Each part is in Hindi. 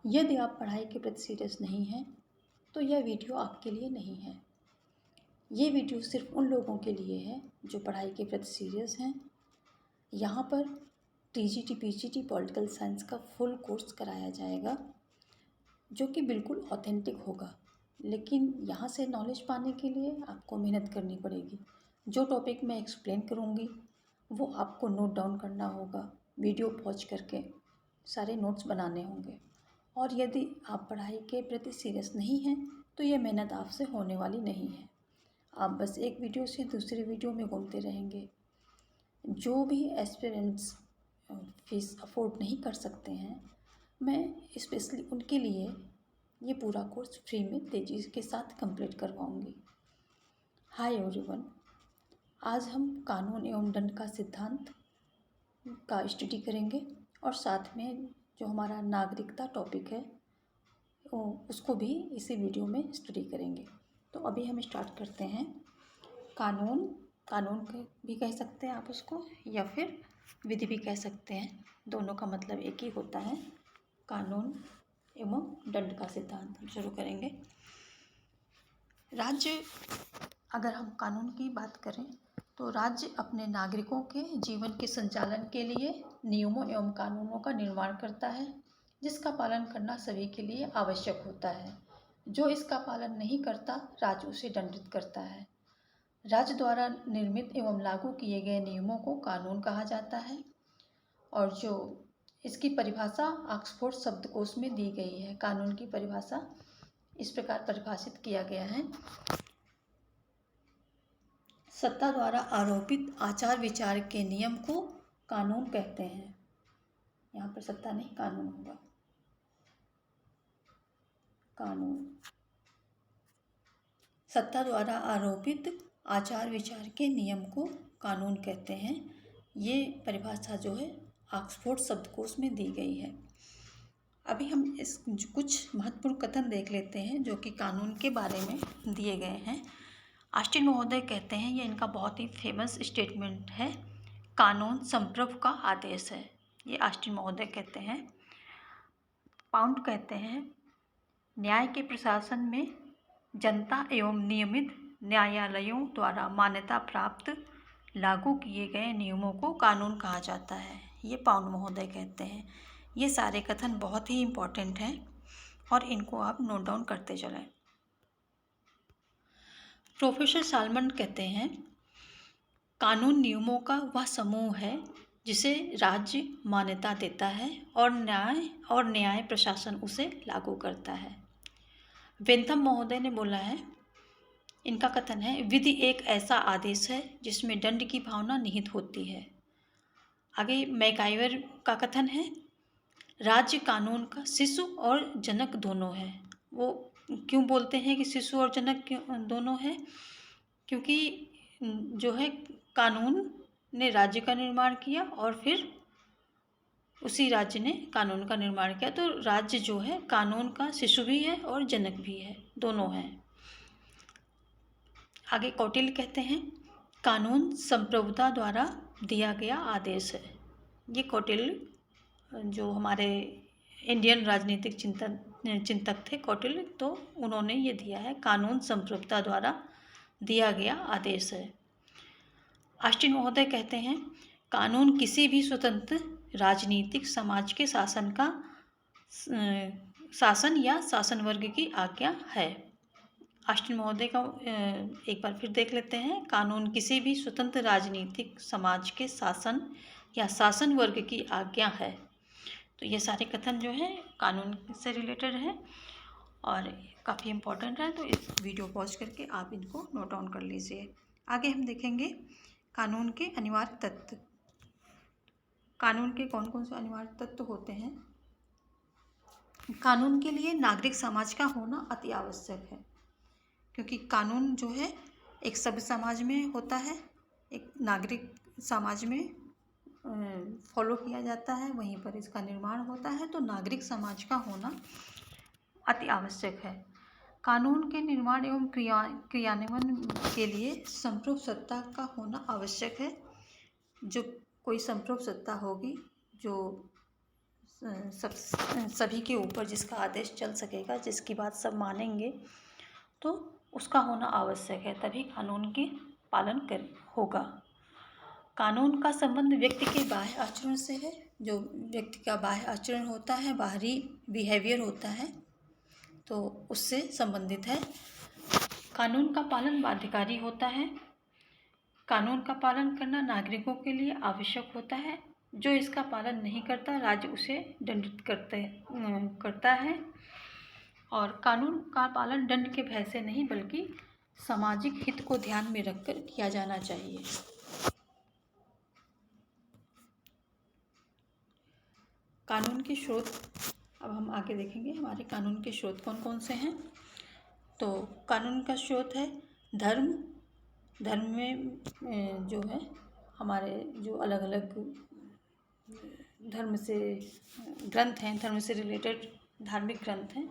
यदि आप पढ़ाई के प्रति सीरियस नहीं हैं तो यह वीडियो आपके लिए नहीं है। ये वीडियो सिर्फ उन लोगों के लिए है जो पढ़ाई के प्रति सीरियस हैं। यहाँ पर टीजीटी पीजीटी पॉलिटिकल साइंस का फुल कोर्स कराया जाएगा जो कि बिल्कुल ऑथेंटिक होगा, लेकिन यहाँ से नॉलेज पाने के लिए आपको मेहनत करनी पड़ेगी। जो टॉपिक मैं एक्सप्लेन करूँगी वो आपको नोट डाउन करना होगा, वीडियो पॉज करके सारे नोट्स बनाने होंगे। और यदि आप पढ़ाई के प्रति सीरियस नहीं हैं तो ये मेहनत आपसे होने वाली नहीं है। आप बस एक वीडियो से दूसरी वीडियो में घूमते रहेंगे। जो भी एस्पिरेंट्स फीस अफोर्ड नहीं कर सकते हैं, मैं स्पेशली उनके लिए ये पूरा कोर्स फ्री में तेज़ी के साथ कंप्लीट करवाऊंगी। हाय एवरीवन, आज हम कानून एवं दंड का सिद्धांत का स्टडी करेंगे और साथ में जो हमारा नागरिकता टॉपिक है उसको भी इसी वीडियो में स्टडी करेंगे। तो अभी हम स्टार्ट करते हैं। कानून भी कह सकते हैं आप उसको, या फिर विधि भी कह सकते हैं। दोनों का मतलब एक ही होता है, कानून एवं दंड का सिद्धांत। हम शुरू करेंगे। राज्य, अगर हम कानून की बात करें तो राज्य अपने नागरिकों के जीवन के संचालन के लिए नियमों एवं कानूनों का निर्माण करता है, जिसका पालन करना सभी के लिए आवश्यक होता है। जो इसका पालन नहीं करता, राज्य उसे दंडित करता है। राज्य द्वारा निर्मित एवं लागू किए गए नियमों को कानून कहा जाता है, और जो इसकी परिभाषा ऑक्सफोर्ड शब्दकोश में दी गई है। कानून की परिभाषा इस प्रकार परिभाषित किया गया है: सत्ता द्वारा आरोपित आचार विचार के नियम को कानून कहते हैं। यहाँ पर सत्ता नहीं, कानून होगा। कानून सत्ता द्वारा आरोपित आचार विचार के नियम को कानून कहते हैं। ये परिभाषा जो है ऑक्सफोर्ड शब्दकोश में दी गई है। अभी हम इस कुछ महत्वपूर्ण कथन देख लेते हैं जो कि कानून के बारे में दिए गए हैं। ऑस्टिन महोदय कहते हैं, ये इनका बहुत ही फेमस स्टेटमेंट है, कानून संप्रभु का आदेश है। ये ऑस्टिन महोदय कहते हैं। पाउंड कहते हैं, न्याय के प्रशासन में जनता एवं नियमित न्यायालयों द्वारा मान्यता प्राप्त लागू किए गए नियमों को कानून कहा जाता है। ये पाउंड महोदय कहते हैं। ये सारे कथन बहुत ही इम्पोर्टेंट हैं और इनको आप नोट डाउन करते चलें। प्रोफेसर सालमन कहते हैं, कानून नियमों का वह समूह है जिसे राज्य मान्यता देता है और न्याय प्रशासन उसे लागू करता है। बेंथम महोदय ने बोला है, इनका कथन है, विधि एक ऐसा आदेश है जिसमें दंड की भावना निहित होती है। आगे मैकाइवर का कथन है, राज्य कानून का शिशु और जनक दोनों है। वो क्यों बोलते हैं कि शिशु और जनक दोनों हैं? क्योंकि जो है कानून ने राज्य का निर्माण किया और फिर उसी राज्य ने कानून का निर्माण किया, तो राज्य जो है कानून का शिशु भी है और जनक भी है, दोनों हैं। आगे कौटिल्य कहते हैं, कानून संप्रभुता द्वारा दिया गया आदेश है। ये कौटिल्य जो हमारे इंडियन राजनीतिक चिंतक थे कौटिल्य, तो उन्होंने ये दिया है, कानून संप्रभुता द्वारा दिया गया आदेश है। ऑस्टिन महोदय कहते हैं, कानून किसी भी स्वतंत्र राजनीतिक समाज के शासन या शासन वर्ग की आज्ञा है। ऑस्टिन महोदय का एक बार फिर देख लेते हैं, कानून किसी भी स्वतंत्र राजनीतिक समाज के शासन या शासन वर्ग की आज्ञा है। तो ये सारे कथन जो हैं कानून से रिलेटेड हैं और काफ़ी इम्पोर्टेंट है, तो इस वीडियो पॉज करके आप इनको नोट डाउन कर लीजिए। आगे हम देखेंगे कानून के अनिवार्य तत्व। कानून के कौन कौन से अनिवार्य तत्व होते हैं? कानून के लिए नागरिक समाज का होना अति आवश्यक है, क्योंकि कानून जो है एक सभ्य समाज में होता है, एक नागरिक समाज में फॉलो किया जाता है, वहीं पर इसका निर्माण होता है। तो नागरिक समाज का होना अति आवश्यक है। कानून के निर्माण एवं क्रियान्वयन के लिए संप्रभु सत्ता का होना आवश्यक है। जो कोई संप्रभु सत्ता होगी जो सब सभी के ऊपर जिसका आदेश चल सकेगा, जिसकी बात सब मानेंगे, तो उसका होना आवश्यक है, तभी कानून की पालन कर होगा। कानून का संबंध व्यक्ति के बाह्य आचरण से है। जो व्यक्ति का बाह्य आचरण होता है, बाहरी बिहेवियर होता है, तो उससे संबंधित है। कानून का पालन बाध्यकारी होता है। कानून का पालन करना नागरिकों के लिए आवश्यक होता है। जो इसका पालन नहीं करता, राज्य उसे दंडित करता है। और कानून का पालन दंड के भय से नहीं, बल्कि सामाजिक हित को ध्यान में रखकर किया जाना चाहिए। कानून के स्रोत, अब हम आगे देखेंगे हमारे कानून के स्रोत कौन कौन से हैं। तो कानून का स्रोत है धर्म। धर्म में जो है हमारे जो अलग अलग धर्म से ग्रंथ हैं, धर्म से रिलेटेड धार्मिक ग्रंथ हैं,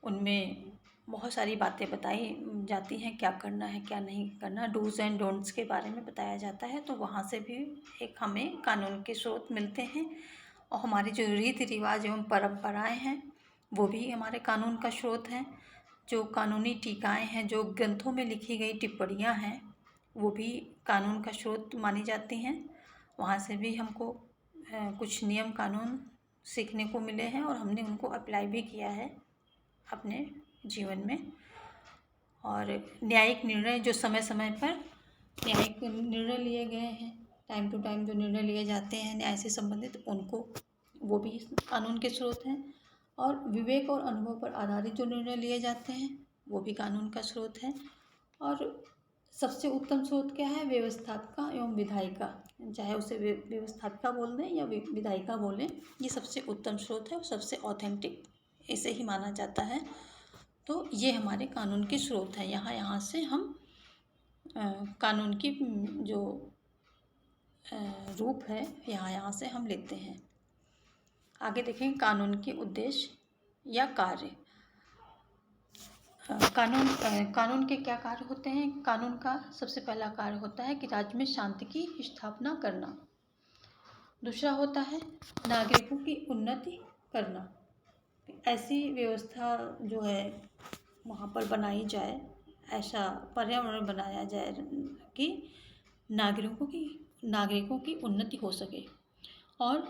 उनमें बहुत सारी बातें बताई जाती हैं, क्या करना है क्या नहीं करना, डूज एंड डोंट्स के बारे में बताया जाता है। तो वहाँ से भी एक हमें कानून के स्रोत मिलते हैं। और हमारी जो रीति रिवाज एवं परंपराएं हैं, वो भी हमारे कानून का स्रोत हैं। जो कानूनी टीकाएं हैं, जो ग्रंथों में लिखी गई टिप्पणियां हैं, वो भी कानून का स्रोत मानी जाती हैं। वहाँ से भी हमको कुछ नियम कानून सीखने को मिले हैं और हमने उनको अप्लाई भी किया है अपने जीवन में। और न्यायिक निर्णय, जो समय समय पर न्यायिक निर्णय लिए गए हैं, टाइम टू टाइम जो निर्णय लिए जाते हैं न्याय से संबंधित, उनको वो भी कानून के स्रोत हैं। और विवेक और अनुभव पर आधारित जो निर्णय लिए जाते हैं, वो भी कानून का स्रोत है। और सबसे उत्तम स्रोत क्या है? व्यवस्थापिका एवं विधायिका, चाहे उसे व्यवस्थापिका बोल दें या विधायिका बोलें, ये सबसे उत्तम स्रोत है और सबसे ऑथेंटिक इसे ही माना जाता है। तो ये हमारे कानून के स्रोत हैं। यहाँ से हम कानून की जो रूप है, यहाँ से हम लेते हैं। आगे देखें कानून के उद्देश्य या कार्य। कानून के क्या कार्य होते हैं? कानून का सबसे पहला कार्य होता है कि राज्य में शांति की स्थापना करना। दूसरा होता है नागरिकों की उन्नति करना। ऐसी व्यवस्था जो है वहाँ पर बनाई जाए, ऐसा पर्यावरण बनाया जाए कि नागरिकों की उन्नति हो सके। और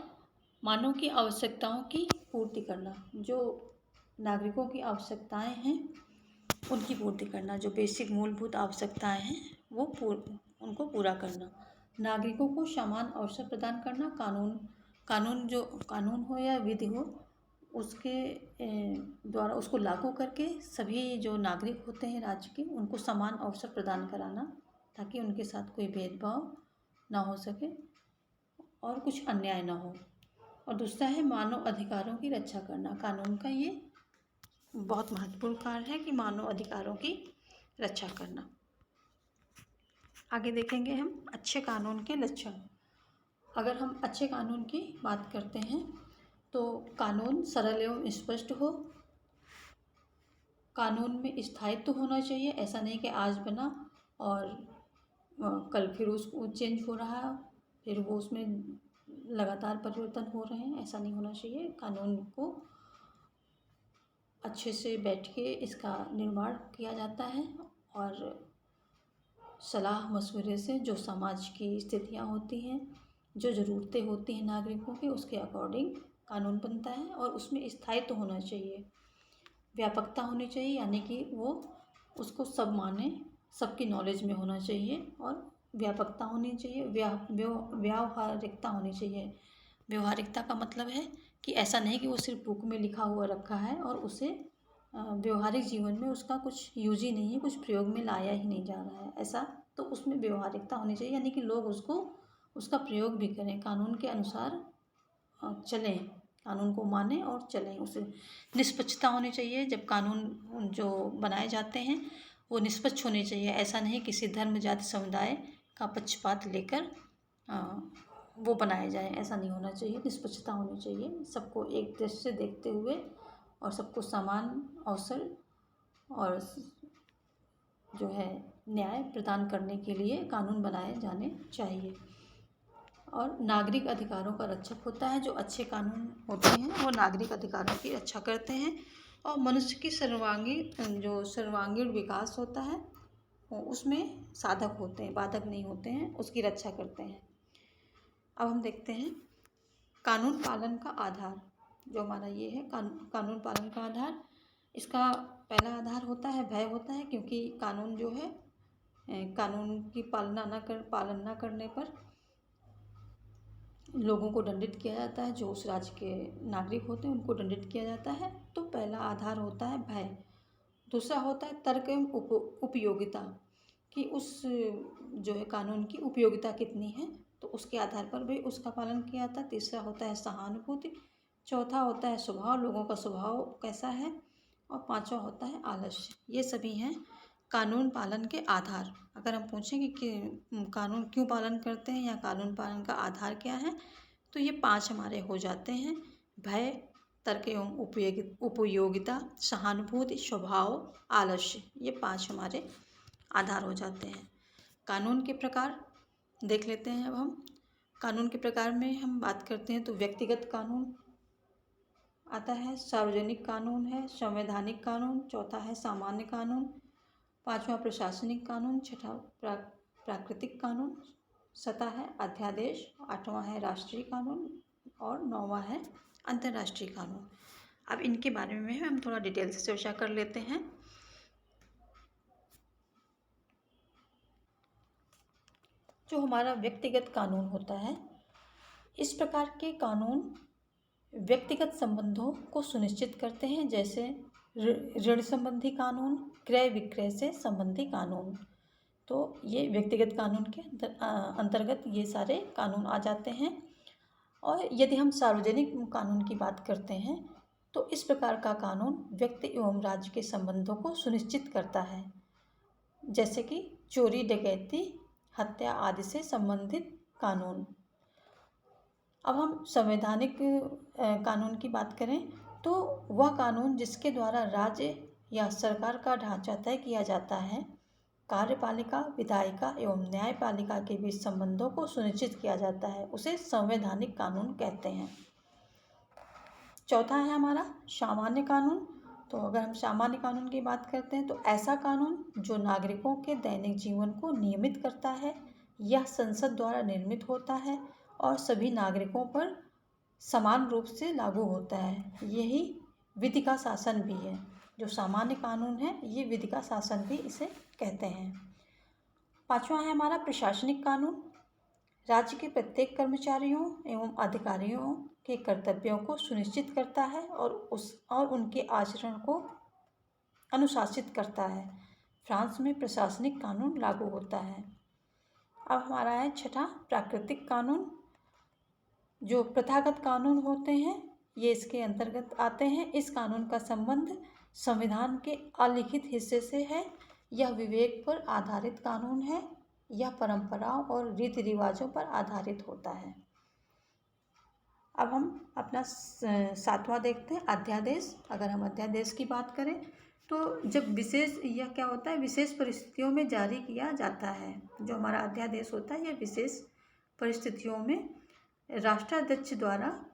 मानव की आवश्यकताओं की पूर्ति करना। जो नागरिकों की आवश्यकताएं हैं उनकी पूर्ति करना, जो बेसिक मूलभूत आवश्यकताएं हैं वो उनको पूरा करना। नागरिकों को समान अवसर प्रदान करना। कानून हो या विधि हो, उसके द्वारा उसको लागू करके सभी जो नागरिक होते हैं राज्य के, उनको समान अवसर प्रदान कराना, ताकि उनके साथ कोई भेदभाव ना हो सके और कुछ अन्याय ना हो। और दूसरा है मानव अधिकारों की रक्षा करना। कानून का ये बहुत महत्वपूर्ण कार्य है कि मानव अधिकारों की रक्षा करना। आगे देखेंगे हम अच्छे कानून के लक्षण। अगर हम अच्छे कानून की बात करते हैं तो कानून सरल एवं स्पष्ट हो। कानून में स्थायित्व होना चाहिए। ऐसा नहीं कि आज बना और कल फिर उसको चेंज हो रहा है, फिर वो उसमें लगातार परिवर्तन हो रहे हैं, ऐसा नहीं होना चाहिए। कानून को अच्छे से बैठ के इसका निर्माण किया जाता है और सलाह मशवरे से जो समाज की स्थितियाँ होती हैं, जो ज़रूरतें होती हैं नागरिकों की, उसके अकॉर्डिंग कानून बनता है। और उसमें स्थायित्व होना चाहिए, व्यापकता होनी चाहिए, यानी कि वो उसको सब माने, सबकी नॉलेज में होना चाहिए। और व्यापकता होनी चाहिए, व्यावहारिकता होनी चाहिए। व्यवहारिकता का मतलब है कि ऐसा नहीं कि वो सिर्फ बुक में लिखा हुआ रखा है और उसे व्यवहारिक जीवन में उसका कुछ यूज ही नहीं है, कुछ प्रयोग में लाया ही नहीं जा रहा है, ऐसा। तो उसमें व्यवहारिकता होनी चाहिए, यानी कि लोग उसका प्रयोग भी करें, कानून के अनुसार चलें, कानून को मानें और चलें। उसे निष्पक्षता होनी चाहिए। जब कानून जो बनाए जाते हैं वो निष्पक्ष होने चाहिए। ऐसा नहीं किसी धर्म जाति समुदाय का पक्षपात लेकर वो बनाए जाए, ऐसा नहीं होना चाहिए। निष्पक्षता होनी चाहिए, सबको एक दृष्टि से देखते हुए और सबको समान अवसर और जो है न्याय प्रदान करने के लिए कानून बनाए जाने चाहिए। और नागरिक अधिकारों का रक्षक होता है। जो अच्छे कानून होते हैं वो नागरिक अधिकारों की रक्षा करते हैं और मनुष्य की सर्वांगीण विकास होता है उसमें साधक होते हैं, बाधक नहीं होते हैं, उसकी रक्षा करते हैं। अब हम देखते हैं कानून पालन का आधार। जो हमारा ये है कानून पालन का आधार, इसका पहला आधार होता है भय होता है, क्योंकि कानून जो है कानून की पालन न करने पर लोगों को दंडित किया जाता है। जो उस राज्य के नागरिक होते हैं उनको दंडित किया जाता है। तो पहला आधार होता है भय। दूसरा होता है तर्क एवं उपयोगिता, कि उस जो है कानून की उपयोगिता कितनी है, तो उसके आधार पर भी उसका पालन किया जाता है। तीसरा होता है सहानुभूति। चौथा होता है स्वभाव, लोगों का स्वभाव कैसा है। और पांचवा होता है आलस्य। ये सभी हैं कानून पालन के आधार। अगर हम पूछें कि कानून क्यों पालन करते हैं या कानून पालन का आधार क्या है, तो ये 5 हमारे हो जाते हैं। भय, तर्क एवं उपयोगिता, सहानुभूति, स्वभाव, आलस्य, ये 5 हमारे आधार हो जाते हैं। कानून के प्रकार देख लेते हैं। अब हम कानून के प्रकार में हम बात करते हैं तो व्यक्तिगत कानून आता है, सार्वजनिक कानून है, संवैधानिक कानून, चौथा है सामान्य कानून, पांचवा प्रशासनिक कानून, छठा प्राकृतिक कानून, सातवां है अध्यादेश, आठवां है राष्ट्रीय कानून और 9वां है अंतर्राष्ट्रीय कानून। अब इनके बारे में हम थोड़ा डिटेल से चर्चा कर लेते हैं। जो हमारा व्यक्तिगत कानून होता है, इस प्रकार के कानून व्यक्तिगत संबंधों को सुनिश्चित करते हैं, जैसे ऋण संबंधी कानून, क्रय विक्रय से संबंधी कानून। तो ये व्यक्तिगत कानून के अंतर्गत ये सारे कानून आ जाते हैं। और यदि हम सार्वजनिक कानून की बात करते हैं तो इस प्रकार का कानून व्यक्ति एवं राज्य के संबंधों को सुनिश्चित करता है, जैसे कि चोरी, डकैती, हत्या आदि से संबंधित कानून। अब हम संवैधानिक कानून की बात करें तो वह कानून जिसके द्वारा राज्य या सरकार का ढांचा तय किया जाता है, कार्यपालिका, विधायिका एवं न्यायपालिका के बीच संबंधों को सुनिश्चित किया जाता है, उसे संवैधानिक कानून कहते हैं। चौथा है हमारा सामान्य कानून। तो अगर हम सामान्य कानून की बात करते हैं तो ऐसा कानून जो नागरिकों के दैनिक जीवन को नियमित करता है, यह संसद द्वारा निर्मित होता है और सभी नागरिकों पर समान रूप से लागू होता है। यही विधि का शासन भी है। जो सामान्य कानून है ये विधि का शासन भी इसे कहते हैं। पांचवा है हमारा प्रशासनिक कानून। राज्य के प्रत्येक कर्मचारियों एवं अधिकारियों के कर्तव्यों को सुनिश्चित करता है और उनके आचरण को अनुशासित करता है। फ्रांस में प्रशासनिक कानून लागू होता है। अब हमारा है छठा प्राकृतिक कानून। जो प्रथागत कानून होते हैं ये इसके अंतर्गत आते हैं। इस कानून का संबंध संविधान के अलिखित हिस्से से है। यह विवेक पर आधारित कानून है। यह परंपराओं और रीति रिवाजों पर आधारित होता है। अब हम अपना 7वां देखते हैं अध्यादेश। अगर हम अध्यादेश की बात करें तो जब यह क्या होता है, विशेष परिस्थितियों में जारी किया जाता है। जो हमारा अध्यादेश होता है यह विशेष परिस्थितियों में राष्ट्राध्यक्ष द्वारा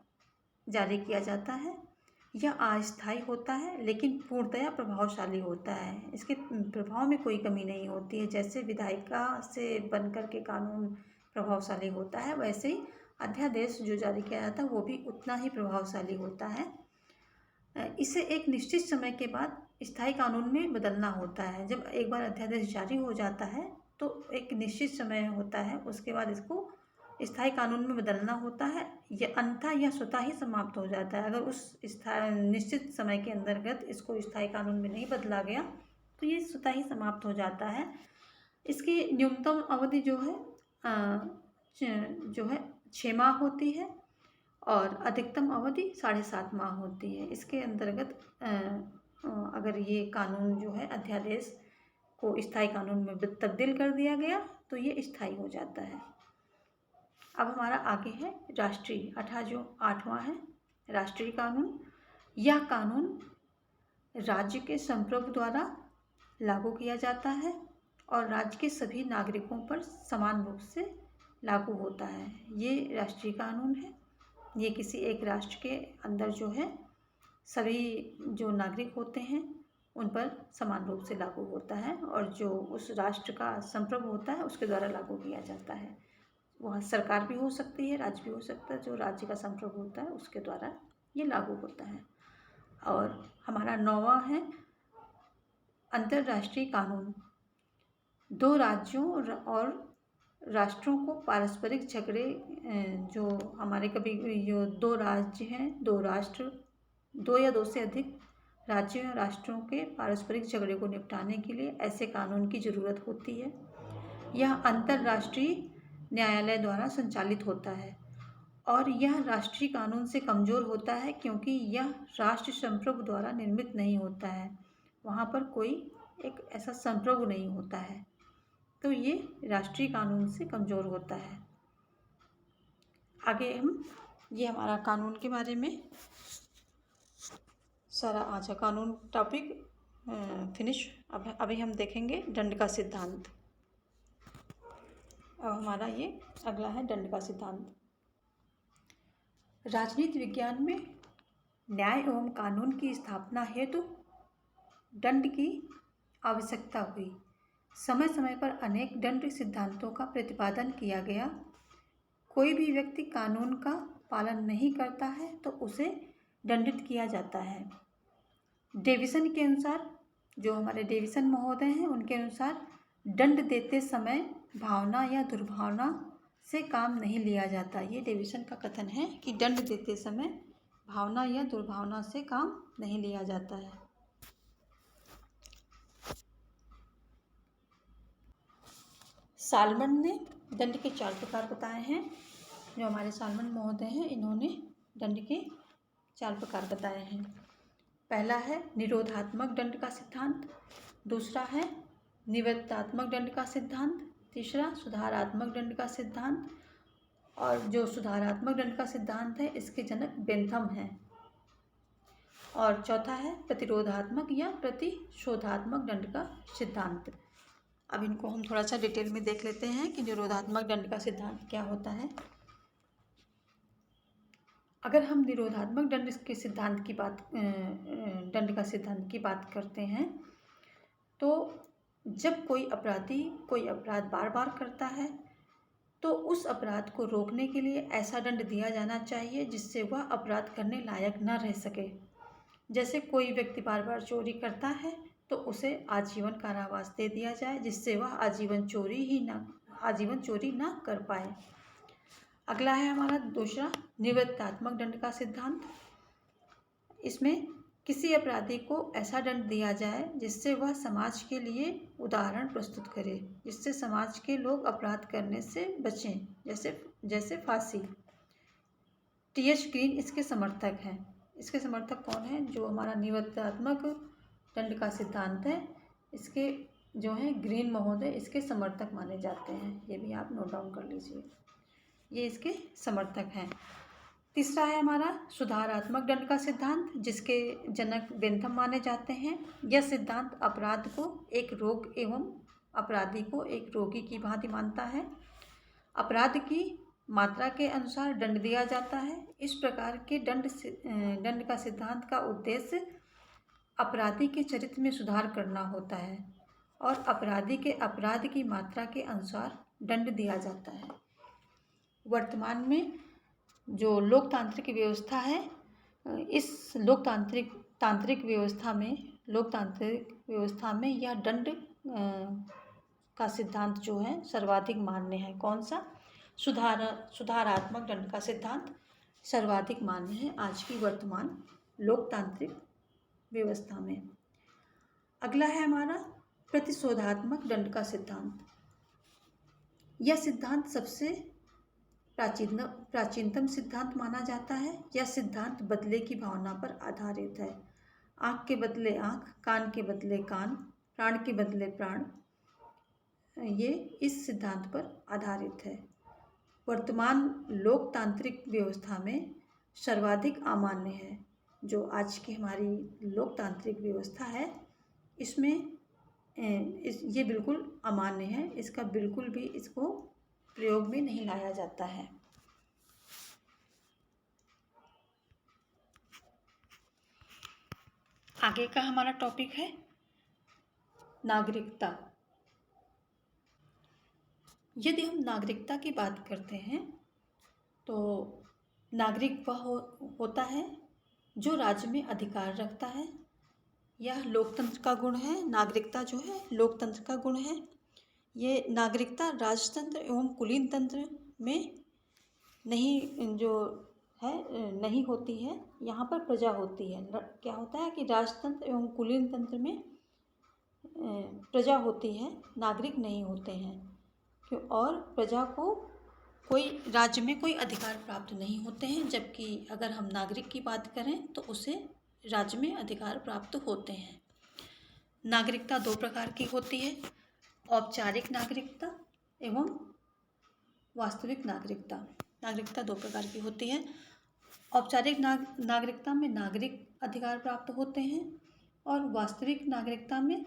जारी किया जाता है। यह अस्थायी होता है लेकिन पूर्णतया प्रभावशाली होता है। इसके प्रभाव में कोई कमी नहीं होती है। जैसे विधायिका से बनकर के कानून प्रभावशाली होता है, वैसे ही अध्यादेश जो जारी किया जाता है वो भी उतना ही प्रभावशाली होता है। इसे एक निश्चित समय के बाद स्थायी कानून में बदलना होता है। जब एक बार अध्यादेश जारी हो जाता है तो एक निश्चित समय होता है, उसके बाद इसको स्थायी कानून में बदलना होता है। यह अन्यथा यह स्वतः ही समाप्त हो जाता है। अगर उस निश्चित समय के अंतर्गत इसको स्थायी कानून में नहीं बदला गया तो ये स्वतः ही समाप्त हो जाता है। इसकी न्यूनतम अवधि जो है 6 माह होती है और अधिकतम अवधि 7.5 माह होती है। इसके अंतर्गत अगर ये कानून जो है अध्यादेश को स्थायी कानून में तब्दील कर दिया गया तो ये स्थायी हो जाता है। अब हमारा आगे है राष्ट्रीय 8वां है राष्ट्रीय कानून। यह कानून राज्य के संप्रभु द्वारा लागू किया जाता है और राज्य के सभी नागरिकों पर समान रूप से लागू होता है। ये राष्ट्रीय कानून है। ये किसी एक राष्ट्र के अंदर जो है सभी जो नागरिक होते हैं उन पर समान रूप से लागू होता है और जो उस राष्ट्र का संप्रभु होता है उसके द्वारा लागू किया जाता है। वह सरकार भी हो सकती है, राज्य भी हो सकता है, जो राज्य का संप्रभु होता है उसके द्वारा ये लागू होता है। और हमारा 9वां है अंतर्राष्ट्रीय कानून। दो राज्यों और राष्ट्रों को पारस्परिक झगड़े जो हमारे कभी जो दो राज्य हैं, दो राष्ट्र, दो या दो से अधिक राज्यों या राष्ट्रों के पारस्परिक झगड़े को निपटाने के लिए ऐसे कानून की ज़रूरत होती है। यह अंतर्राष्ट्रीय न्यायालय द्वारा संचालित होता है और यह राष्ट्रीय कानून से कमज़ोर होता है क्योंकि यह राष्ट्र संप्रभु द्वारा निर्मित नहीं होता है। वहाँ पर कोई एक ऐसा संप्रभु नहीं होता है, तो ये राष्ट्रीय कानून से कमज़ोर होता है। आगे ये हमारा कानून के बारे में सारा आज का कानून टॉपिक फिनिश। अब अभी हम देखेंगे दंड का सिद्धांत। अब हमारा ये अगला है दंड का सिद्धांत। राजनीति विज्ञान में न्याय एवं कानून की स्थापना हेतु दंड की आवश्यकता हुई। समय समय पर अनेक दंड सिद्धांतों का प्रतिपादन किया गया। कोई भी व्यक्ति कानून का पालन नहीं करता है तो उसे दंडित किया जाता है। डेविसन के अनुसार, जो हमारे डेविसन महोदय हैं, उनके अनुसार दंड देते समय भावना या दुर्भावना से काम नहीं लिया जाता। ये डेविसन का कथन है कि दंड देते समय भावना या दुर्भावना से काम नहीं लिया जाता है। सालमन ने दंड के 4 प्रकार बताए हैं। जो हमारे सालमन महोदय हैं, इन्होंने दंड के 4 प्रकार बताए हैं। पहला है निरोधात्मक दंड का सिद्धांत, दूसरा है निवृत्तात्मक दंड का सिद्धांत, तीसरा सुधारात्मक दंड का सिद्धांत, और जो सुधारात्मक दंड का सिद्धांत है इसके जनक बेंथम हैं, और चौथा है प्रतिरोधात्मक या प्रतिशोधात्मक दंड का सिद्धांत। अब इनको हम थोड़ा सा डिटेल में देख लेते हैं कि निरोधात्मक दंड का सिद्धांत क्या होता है। अगर हम निरोधात्मक दंड के सिद्धांत की बात दंड का सिद्धांत की बात करते हैं तो जब कोई अपराधी कोई अपराध बार बार करता है तो उस अपराध को रोकने के लिए ऐसा दंड दिया जाना चाहिए जिससे वह अपराध करने लायक न रह सके। जैसे कोई व्यक्ति बार बार चोरी करता है तो उसे आजीवन कारावास दे दिया जाए जिससे वह आजीवन चोरी ना कर पाए। अगला है हमारा दूसरा निवृत्तात्मक दंड का सिद्धांत। इसमें किसी अपराधी को ऐसा दंड दिया जाए जिससे वह समाज के लिए उदाहरण प्रस्तुत करे, जिससे समाज के लोग अपराध करने से बचें, जैसे फांसी। टी.एच. ग्रीन इसके समर्थक हैं। इसके समर्थक कौन है? जो हमारा निवृत्तात्मक दंड का सिद्धांत है, इसके जो हैं ग्रीन महोदय इसके समर्थक माने जाते हैं। ये भी आप नोट डाउन कर लीजिए, ये इसके समर्थक हैं। तीसरा है हमारा सुधारात्मक दंड का सिद्धांत, जिसके जनक बेंथम माने जाते हैं। यह सिद्धांत अपराध को एक रोग एवं अपराधी को एक रोगी की भांति मानता है। अपराध की मात्रा के अनुसार दंड दिया जाता है। इस प्रकार के दंड का सिद्धांत का उद्देश्य अपराधी के चरित्र में सुधार करना होता है और अपराधी के अपराध की मात्रा के अनुसार दंड दिया जाता है। वर्तमान में जो लोकतांत्रिक व्यवस्था है, इस लोकतांत्रिक व्यवस्था में यह दंड का सिद्धांत जो है सर्वाधिक मान्य है। कौन सा? सुधारात्मक दंड का सिद्धांत सर्वाधिक मान्य है आज की वर्तमान लोकतांत्रिक व्यवस्था में। अगला है हमारा प्रतिशोधात्मक दंड का सिद्धांत। यह सिद्धांत सबसे प्राचीनतम सिद्धांत माना जाता है। यह सिद्धांत बदले की भावना पर आधारित है। आँख के बदले आँख, कान के बदले कान, प्राण के बदले प्राण, ये इस सिद्धांत पर आधारित है। वर्तमान लोकतांत्रिक व्यवस्था में सर्वाधिक अमान्य है। जो आज की हमारी लोकतांत्रिक व्यवस्था है इसमें ये बिल्कुल अमान्य है। इसका बिल्कुल भी इसको प्रयोग में नहीं लाया जाता है। आगे का हमारा टॉपिक है नागरिकता। यदि हम नागरिकता की बात करते हैं तो नागरिक वह होता है जो राज्य में अधिकार रखता है। यह लोकतंत्र का गुण है। नागरिकता जो है लोकतंत्र का गुण है। ये नागरिकता राजतंत्र एवं कुलीन तंत्र में नहीं जो है नहीं होती है। यहाँ पर प्रजा होती है। क्या होता है कि राजतंत्र एवं कुलीन तंत्र में प्रजा होती है, नागरिक नहीं होते हैं। क्यों? और प्रजा को कोई राज्य में कोई अधिकार प्राप्त नहीं होते हैं, जबकि अगर हम नागरिक की बात करें तो उसे राज्य में अधिकार प्राप्त होते हैं। नागरिकता दो प्रकार की होती है, औपचारिक नागरिकता एवं वास्तविक नागरिकता। नागरिकता दो प्रकार की होती है। औपचारिक नागरिकता में नागरिक अधिकार प्राप्त होते हैं और वास्तविक नागरिकता में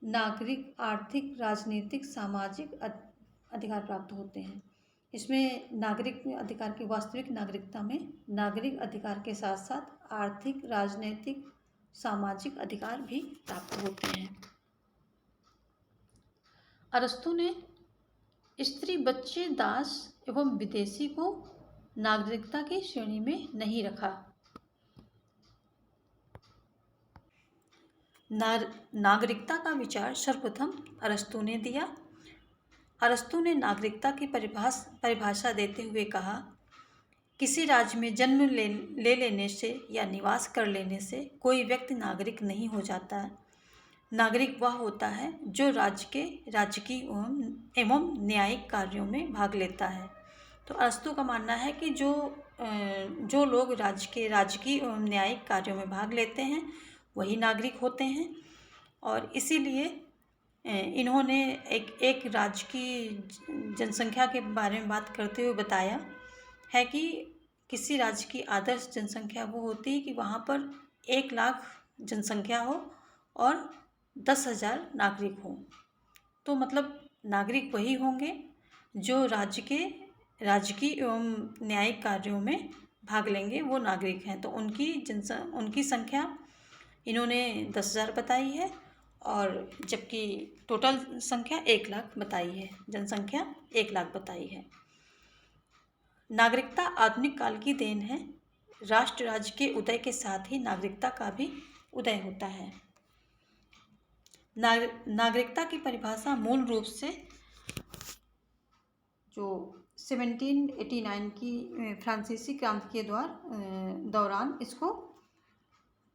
नागरिक आर्थिक, राजनीतिक, सामाजिक अधिकार प्राप्त होते हैं। इसमें नागरिक अधिकार की वास्तविक नागरिकता में नागरिक अधिकार के साथ साथ आर्थिक, राजनीतिक, सामाजिक अधिकार भी प्राप्त होते हैं। अरस्तु ने स्त्री, बच्चे, दास एवं विदेशी को नागरिकता की श्रेणी में नहीं रखा। नागरिकता का विचार सर्वप्रथम अरस्तु ने दिया। अरस्तु ने नागरिकता की परिभाषा देते हुए कहा, किसी राज्य में जन्म ले लेने से या निवास कर लेने से कोई व्यक्ति नागरिक नहीं हो जाता है। नागरिक वह होता है जो राजकीय एवं न्यायिक कार्यों में भाग लेता है। तो अरस्तु का मानना है कि जो लोग राजकीय एवं न्यायिक कार्यों में भाग लेते हैं वही नागरिक होते हैं। और इसीलिए इन्होंने एक राज्य की जनसंख्या के बारे में बात करते हुए बताया है कि किसी राज्य की आदर्श जनसंख्या वो होती है कि वहाँ पर 1 लाख जनसंख्या हो और 10,000 नागरिक हों। तो मतलब नागरिक वही होंगे जो राजकीय एवं न्यायिक कार्यों में भाग लेंगे, वो नागरिक हैं। तो उनकी संख्या इन्होंने 10,000 बताई है और जबकि टोटल संख्या 1 लाख बताई है। जनसंख्या 1 लाख बताई है। नागरिकता आधुनिक काल की देन है। राष्ट्र राज्य के उदय के साथ ही नागरिकता का भी उदय होता है। नागरिकता की परिभाषा मूल रूप से जो 1789 की फ्रांसीसी क्रांति के दौरान इसको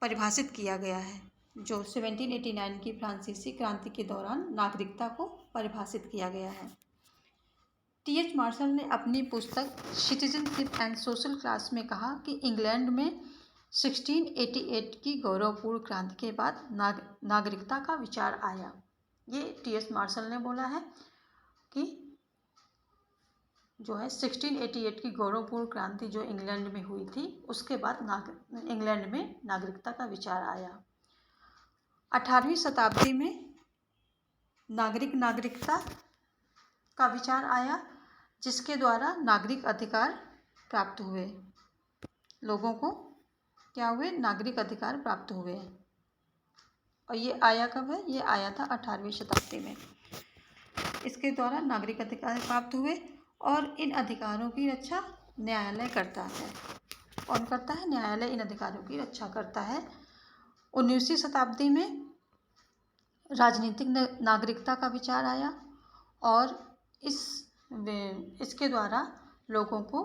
परिभाषित किया गया है। जो 1789 की फ्रांसीसी क्रांति के दौरान नागरिकता को परिभाषित किया गया है। टी.एच. मार्शल ने अपनी पुस्तक सिटीजनशिप एंड सोशल क्लास में कहा कि इंग्लैंड में 1688 की गौरवपूर्ण क्रांति के बाद नागरिकता का विचार आया। ये टी.एच. मार्शल ने बोला है कि जो है 1688 की गौरवपूर्ण क्रांति जो इंग्लैंड में हुई थी उसके बाद इंग्लैंड में नागरिकता का विचार आया। 18वीं शताब्दी में नागरिकता का विचार आया, जिसके द्वारा नागरिक अधिकार प्राप्त हुए। लोगों को क्या हुए? नागरिक अधिकार प्राप्त हुए। और ये आया कब है? ये आया था 18वीं शताब्दी में। इसके द्वारा नागरिक अधिकार प्राप्त हुए और इन अधिकारों की रक्षा न्यायालय करता है। कौन करता है? न्यायालय इन अधिकारों की रक्षा करता है। 19वीं शताब्दी में राजनीतिक नागरिकता का विचार आया और इसके द्वारा लोगों को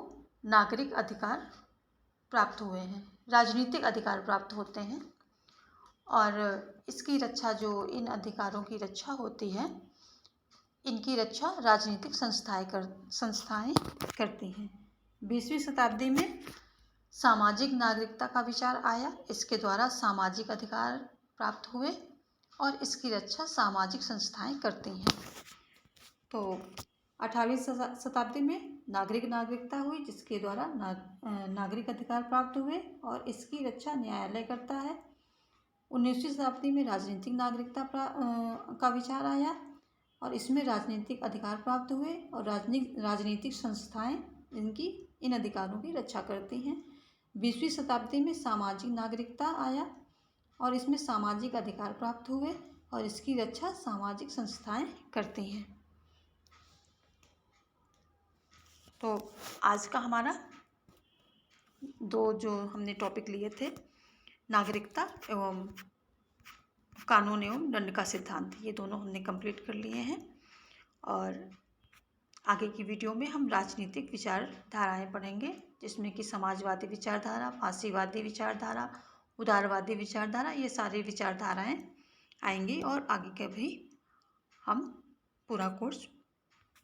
नागरिक अधिकार प्राप्त हुए हैं, राजनीतिक अधिकार प्राप्त होते हैं। और इसकी रक्षा, जो इन अधिकारों की रक्षा होती है, इनकी रक्षा राजनीतिक संस्थाएं करती हैं। 20वीं शताब्दी में सामाजिक नागरिकता का विचार आया। इसके द्वारा सामाजिक अधिकार प्राप्त हुए और इसकी रक्षा सामाजिक संस्थाएं करती हैं। तो 18वीं शताब्दी में नागरिकता हुई, जिसके द्वारा नागरिक अधिकार प्राप्त हुए और इसकी रक्षा न्यायालय करता है। 19वीं शताब्दी में राजनीतिक नागरिकता का विचार आया। और इसमें राजनीतिक अधिकार प्राप्त हुए और राजनीतिक संस्थाएं इन अधिकारों की रक्षा करती हैं। 20वीं शताब्दी में सामाजिक नागरिकता आया और इसमें सामाजिक अधिकार प्राप्त हुए और इसकी रक्षा सामाजिक संस्थाएं करती हैं। तो आज का हमारा जो हमने टॉपिक लिए थे, नागरिकता एवं कानून एवं दंड का सिद्धांत, ये दोनों हमने कंप्लीट कर लिए हैं। और आगे की वीडियो में हम राजनीतिक विचारधाराएं पढ़ेंगे, जिसमें कि समाजवादी विचारधारा, फांसीवादी विचारधारा, उदारवादी विचारधारा, ये सारी विचारधाराएं आएंगी। और आगे का भी हम पूरा कोर्स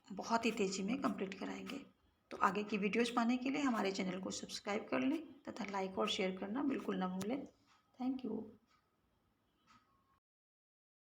बहुत ही तेज़ी में कंप्लीट कराएंगे। तो आगे की वीडियोस पाने के लिए हमारे चैनल को सब्सक्राइब कर लें तथा लाइक और शेयर करना बिल्कुल ना भूलें। Thank you.